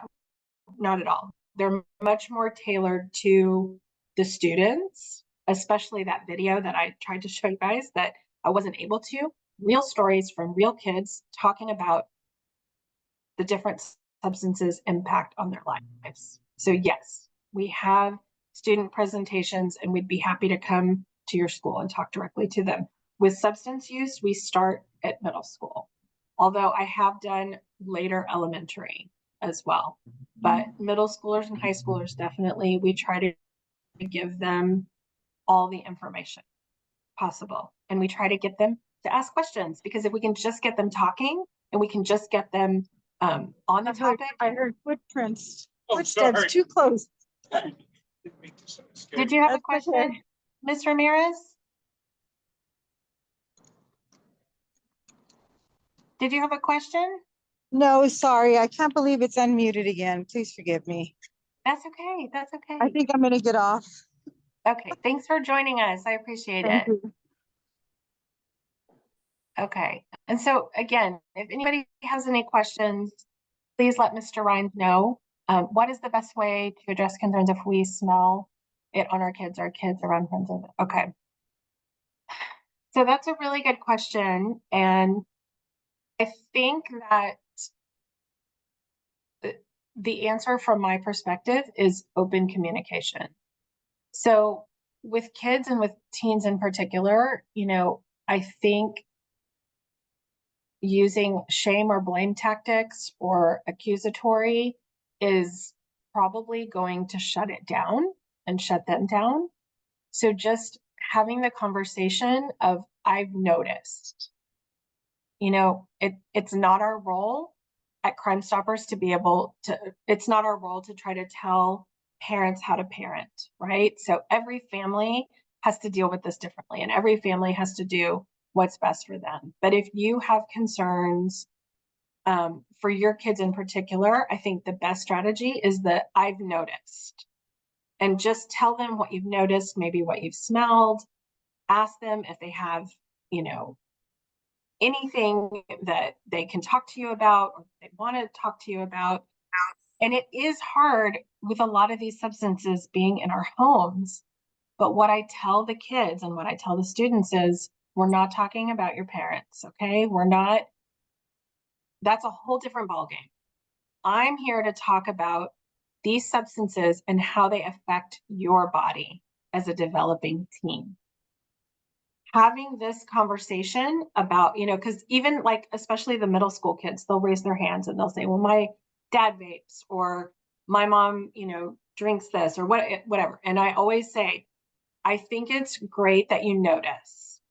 not at all. They're much more tailored to the students, especially that video that I tried to show you guys that I wasn't able to. Real stories from real kids talking about the different substances' impact on their lives. So yes, we have student presentations and we'd be happy to come to your school and talk directly to them. With substance use, we start at middle school, although I have done later elementary as well. But middle schoolers and high schoolers, definitely, we try to give them all the information possible. And we try to get them to ask questions, because if we can just get them talking and we can just get them on the topic. I heard footprints, footsteps too close. Did you have a That's question, okay. Ms. Ramirez? Did you have a question? No, sorry, I can't believe it's unmuted again. Please forgive me. That's okay. That's okay. I think I'm gonna get off. Okay. Thanks for joining us. I appreciate Thank it. you. Okay. And so again, if anybody has any questions, please let Mr. Rines know. What is the best way to address concerns if we smell it on our kids are on friends of it? Okay. So that's a really good question. And I think that the answer from my perspective is open communication. So with kids and with teens in particular, I think using shame or blame tactics or accusatory is probably going to shut it down and shut them down. So just having the conversation of, I've noticed, it's not our role at Crime Stoppers to be able to, it's not our role to try to tell parents how to parent, right? So every family has to deal with this differently, and every family has to do what's best for them. But if you have concerns for your kids in particular, I think the best strategy is that I've noticed, and just tell them what you've noticed, maybe what you've smelled. Ask them if they have, anything that they can talk to you about or they want to talk to you about. And it is hard with a lot of these substances being in our homes. But what I tell the kids and what I tell the students is, we're not talking about your parents, okay? That's a whole different ballgame. I'm here to talk about these substances and how they affect your body as a developing teen. Having this conversation about, because even like, especially the middle school kids, they'll raise their hands and they'll say, well, my dad vapes, or my mom, drinks this, or whatever. And I always say, I think it's great that you notice.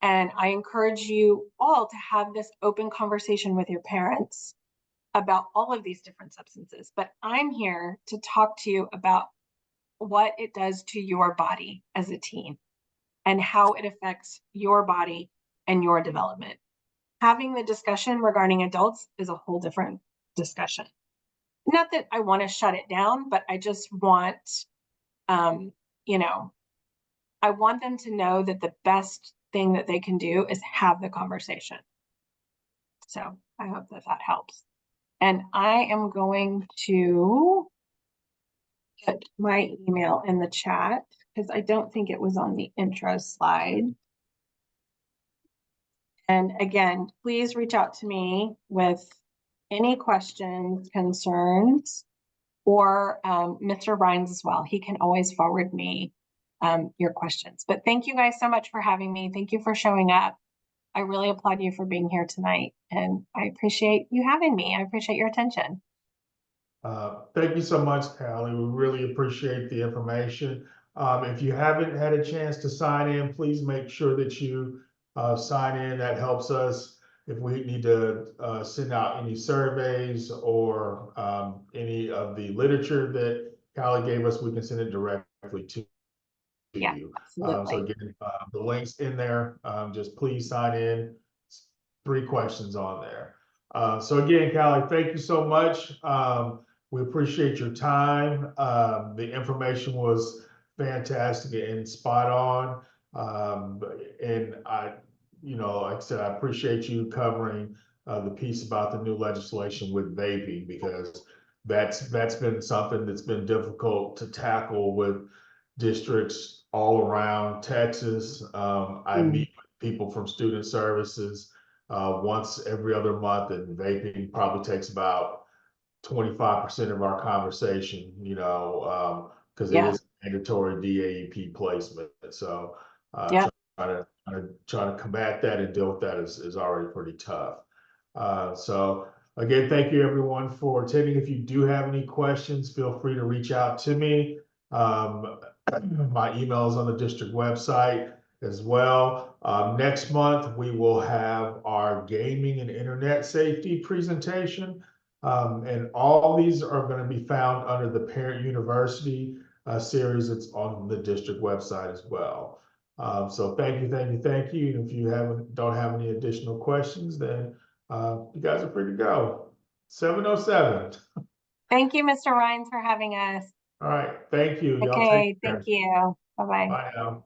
And I encourage you all to have this open conversation with your parents about all of these different substances. But I'm here to talk to you about what it does to your body as a teen. and how it affects your body and your development. Having the discussion regarding adults is a whole different discussion. Not that I want to shut it down, but I just want, you know, I want them to know that the best thing that they can do is have the conversation. So I hope that that helps. And I am going to put my email in the chat because I don't think it was on the intro slide. And again, please reach out to me with any questions, concerns, or Mr. Rhines as well. He can always forward me your questions. But thank you guys so much for having me. Thank you for showing up. I really applaud you for being here tonight, and I appreciate you having me. I appreciate your attention. Thank you so much, Callie. We really appreciate the information. If you haven't had a chance to sign in, please make sure that you sign in. That helps us if we need to send out any surveys or any of the literature that Callie gave us, we can send it directly to Yeah, you. absolutely. So again, the link's in there. Just please sign in. 3 questions on there. So again, Callie, thank you so much. We appreciate your time. The information was fantastic and spot on. And I, like I said, I appreciate you covering the piece about the new legislation with vaping, because that's been something that's been difficult to tackle with districts all around Texas. I meet with people from student services once every other month, and vaping probably takes about 25% of our conversation, because it is mandatory DAEP placement. So trying to combat that and deal with that is already pretty tough. So again, thank you everyone for attending. If you do have any questions, feel free to reach out to me. My email is on the district website as well. Next month, we will have our gaming and internet safety presentation. And all these are going to be found under the Parent University series. It's on the district website as well. So thank you. And if you don't have any additional questions, then you guys are free to go. 7:07. Thank you, Mr. Rhines, for having us. All right. Thank you. Y'all Okay, take care. thank you. Bye-bye. Bye now.